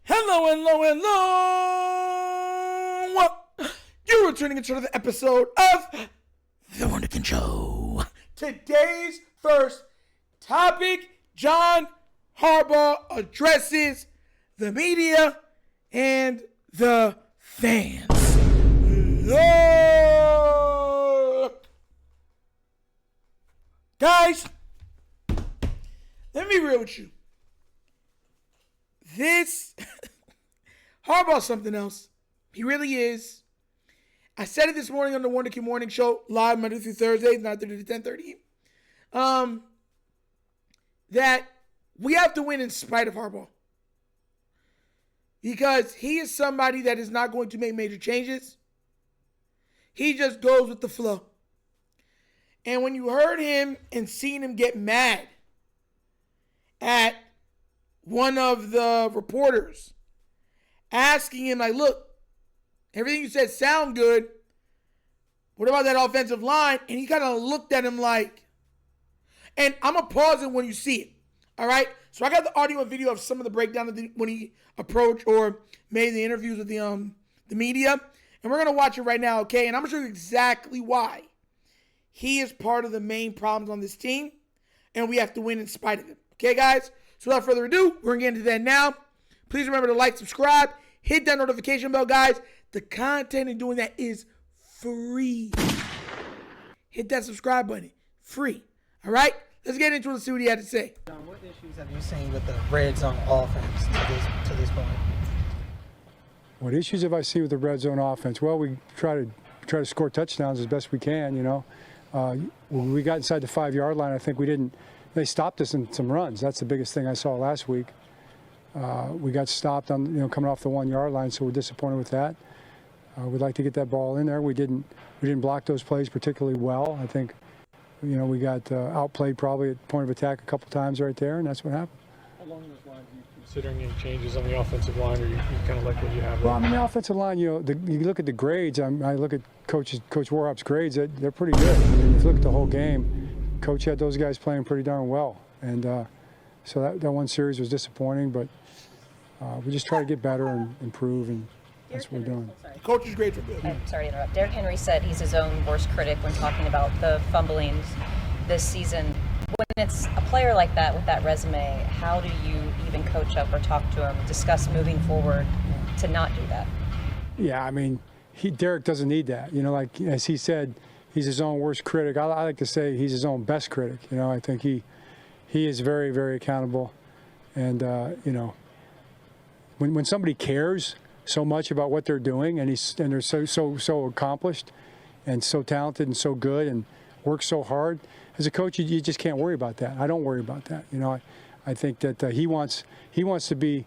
Hello. You're returning to another episode of The WunderkindShow. Today's first topic, John Harbaugh addresses the media and the fans. Look. Guys, let me be real with you. This Harbaugh's something else. He really is. I said it this morning on the Wonderkind Morning Show, live Monday through Thursday, 9:30 to 10:30. That we have to win in spite of Harbaugh. Because he is somebody that is not going to make major changes. He just goes with the flow. And when you heard him and seen him get mad at one of the reporters asking him, like, look, everything you said sound good. What about that offensive line? And he kind of looked at him like, and I'm going to pause it when you see it. All right? So I got the audio and video of some of the breakdown of when he approached or made the interviews with the media. And we're going to watch it right now, okay? And I'm going to show you exactly why he is part of the main problems on this team. And we have to win in spite of him. Okay, guys? So without further ado, we're going to get into that now. Please remember to like, subscribe, hit that notification bell, guys. The content in doing that is free. Hit that subscribe button. Free. All right? Let's get into it and see what he had to say. John, what issues have you seen with the red zone offense to this point? What issues have I seen with the red zone offense? Well, we try to score touchdowns as best we can, you know. When we got inside the 5-yard line, I think they stopped us in some runs. That's the biggest thing I saw last week. We got stopped on, coming off the 1-yard line, so we're disappointed with that. We'd like to get that ball in there. We didn't block those plays particularly well. I think, we got outplayed probably at point of attack a couple times right there, and that's what happened. Along those lines, are you considering any changes on the offensive line, or you kind of like what you have? Well, I mean, the offensive line, you look at the grades. I look at Coach Warhop's grades. They're pretty good. I mean, if you look at the whole game, Coach had those guys playing pretty darn well. And so that one series was disappointing, but we just try to get better and improve, and that's what we're doing. Coach's grades are good. I'm sorry to interrupt. Derrick Henry said he's his own worst critic when talking about the fumblings this season. When it's a player like that with that resume, how do you even coach up or talk to him, discuss moving forward to not do that? Yeah, I mean, Derrick doesn't need that. Like as he said, he's his own worst critic. I like to say he's his own best critic. I think he is very, very accountable. And, when somebody cares so much about what they're doing and they're so accomplished and so talented and so good and work so hard, as a coach, you just can't worry about that. I don't worry about that. I think that he wants to be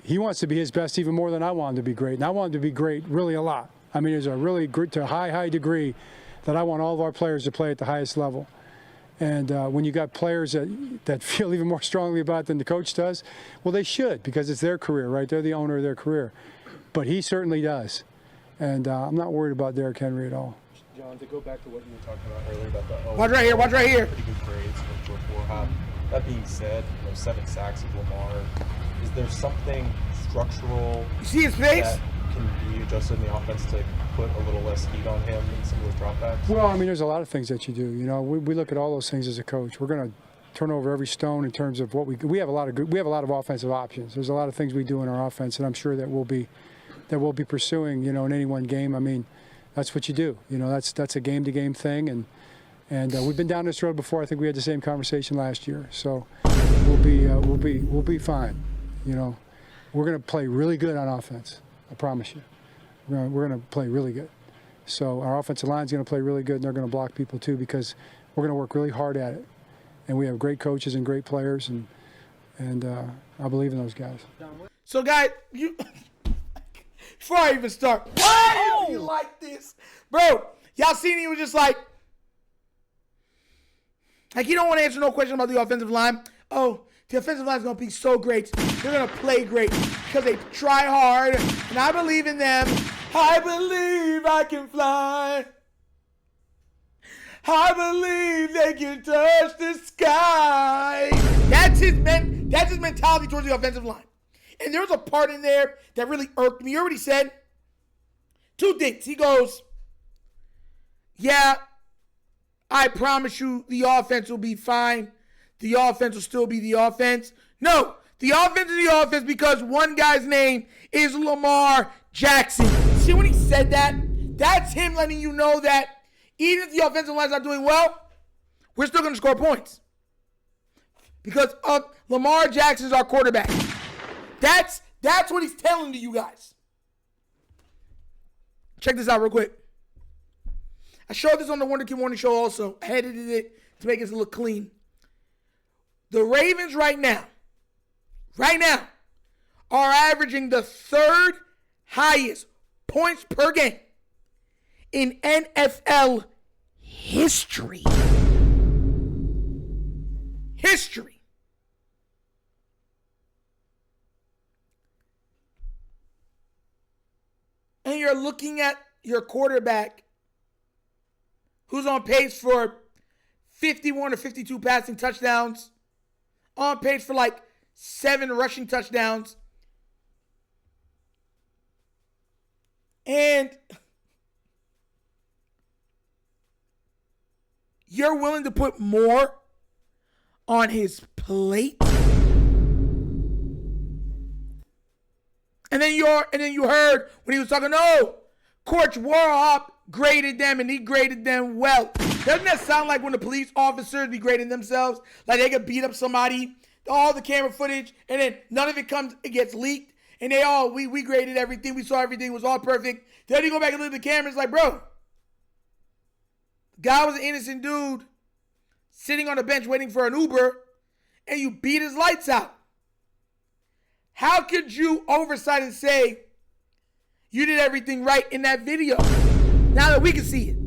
his best even more than I want him to be great. And I want him to be great really a lot. I mean, there's a really good to high degree that I want all of our players to play at the highest level. And when you got players that feel even more strongly about it than the coach does, well, they should, because it's their career, right? They're the owner of their career. But he certainly does. And I'm not worried about Derrick Henry at all. John, to go back to what you were talking about earlier about the watch right here. Pretty good grades for Warhop. That being said, 7 sacks of Lamar. Is there something structural you see his face? that can be adjusted in the offense to put a little less heat on him in some of those dropbacks? Well, I mean, there's a lot of things that you do. We look at all those things as a coach. We're going to turn over every stone in terms of what we have a lot of offensive options. There's a lot of things we do in our offense, and I'm sure that we'll be pursuing, in any one game. I mean, that's what you do. That's a game-to-game thing, and we've been down this road before. I think we had the same conversation last year, so we'll be fine. We're going to play really good on offense. I promise you. We're going to play really good. So our offensive line's going to play really good, and they're going to block people too, because we're going to work really hard at it. And we have great coaches and great players, and I believe in those guys. So, guys, before I even start, why do you like this? Bro, y'all seen he was just like you don't want to answer no question about the offensive line. Oh, the offensive line is going to be so great. They're going to play great because they try hard, and I believe in them. I believe I can fly. I believe they can touch the sky. That's his mentality towards the offensive line. And there was a part in there that really irked me. You already said two things. He goes, yeah, I promise you the offense will be fine. The offense will still be the offense. No, the offense is the offense because one guy's name is Lamar Jackson. See, when he said that, that's him letting you know that even if the offensive line's not doing well, we're still going to score points. Because Lamar Jackson's our quarterback. That's what he's telling to you guys. Check this out real quick. I showed this on the Wonder Kid Morning Show also. I edited it to make it look clean. The Ravens right now, are averaging the third highest points per game in NFL history. And you're looking at your quarterback who's on pace for 51 or 52 passing touchdowns, on pace for like 7 rushing touchdowns. And you're willing to put more on his plate? And then you heard when he was talking, Coach Warhop graded them and he graded them well. Doesn't that sound like when the police officers be grading themselves? Like they could beat up somebody, all the camera footage, and then none of it gets leaked. And we graded everything. We saw everything. It was all perfect. Then you go back and look at the camera. It's like, bro, the guy was an innocent dude sitting on a bench waiting for an Uber, and you beat his lights out. How could you oversight and say you did everything right in that video now that we can see it?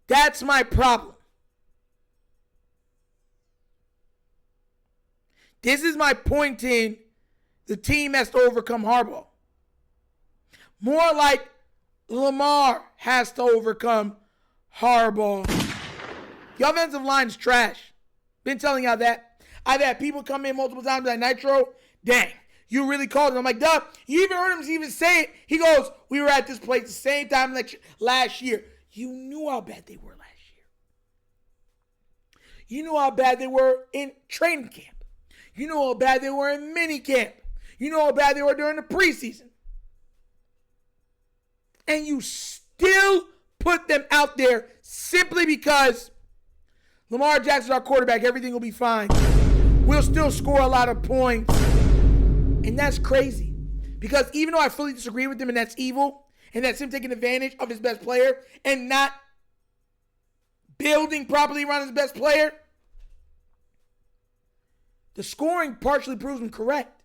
That's my problem. This is my point in the team has to overcome Harbaugh. More like Lamar has to overcome Harbaugh. The offensive line is trash. Been telling y'all that. I've had people come in multiple times like, Nitro, dang, you really called it. I'm like, duh, you even heard him even say it. He goes, we were at this place the same time last year. You knew how bad they were last year. You knew how bad they were in training camp. You know how bad they were in mini camp. You know how bad they were during the preseason. And you still put them out there simply because Lamar Jackson's our quarterback. Everything will be fine. We'll still score a lot of points. And that's crazy. Because even though I fully disagree with him and that's evil, and that's him taking advantage of his best player and not building properly around his best player, the scoring partially proves him correct.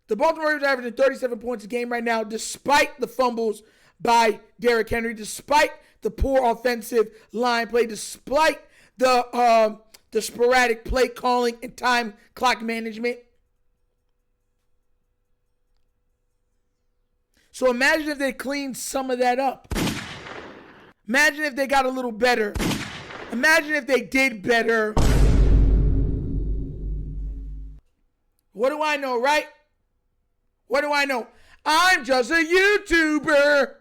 The Baltimore Ravens are averaging 37 points a game right now, despite the fumbles by Derrick Henry, despite the poor offensive line play, despite the sporadic play calling and time clock management. So imagine if they cleaned some of that up. Imagine if they got a little better. Imagine if they did better. What do I know, right? What do I know? I'm just a YouTuber.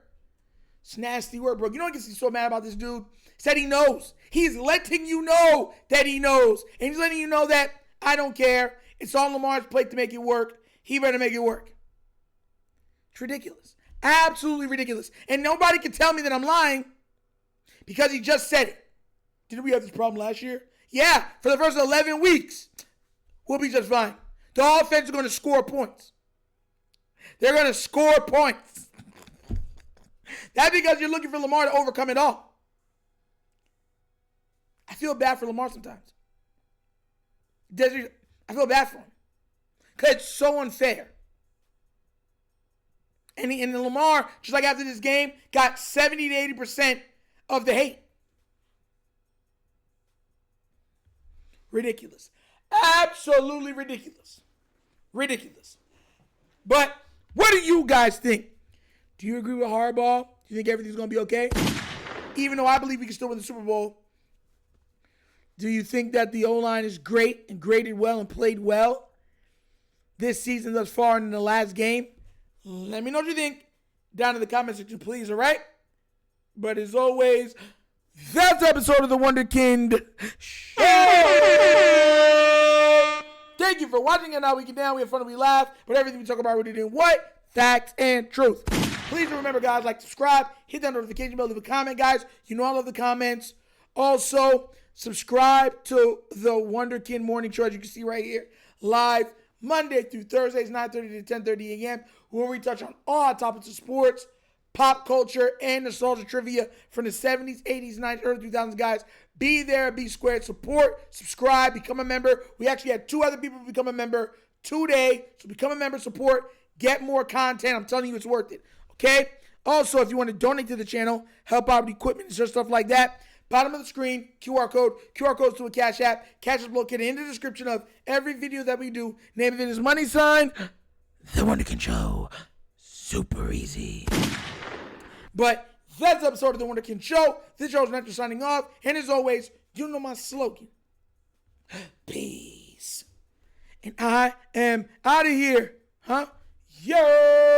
It's a nasty word, bro. You know what gets me so mad about this dude? Said he knows. He's letting you know that he knows. And he's letting you know that I don't care. It's on Lamar's plate to make it work. He better make it work. It's ridiculous. Absolutely ridiculous. And nobody can tell me that I'm lying because he just said it. Didn't we have this problem last year? Yeah, for the first 11 weeks. We'll be just fine. The offense is going to score points. They're going to score points. That's because you're looking for Lamar to overcome it all. I feel bad for Lamar sometimes. I feel bad for him. Because it's so unfair. And Lamar, just like after this game, got 70 to 80% of the hate. Ridiculous. Absolutely ridiculous. Ridiculous. But what do you guys think? Do you agree with Harbaugh? Do you think everything's going to be okay? Even though I believe we can still win the Super Bowl. Do you think that the O-line is great and graded well and played well? this season thus far and in the last game? Let me know what you think down in the comment section, please, all right? But as always, that's the episode of the Wunderkind Show. Thank you for watching, and now we get down, we have fun, and we laugh, but everything we talk about, we're doing what? Facts and truth. Please remember, guys, like, subscribe, hit that notification bell, leave a comment, guys. You know I love the comments. Also, subscribe to the Wunderkind Morning Show, as you can see right here, live Monday through Thursdays, 9:30 to 10:30 a.m., where we touch on all topics of sports, pop culture, and nostalgia trivia from the 70s, 80s, 90s, early 2000s, guys. Be there, be squared, support, subscribe, become a member. We actually had 2 other people become a member today, so become a member, support, get more content. I'm telling you, it's worth it, okay? Also, if you want to donate to the channel, help out with equipment and stuff like that, bottom of the screen, QR code. QR codes to a Cash App. Cash is located in the description of every video that we do. Name of it is money sign, The Wunderkind Show. Super easy. But that's the episode of The Wunderkind Show. This show is Nectar signing off. And as always, you know my slogan. Peace. And I am out of here. Huh? Yo!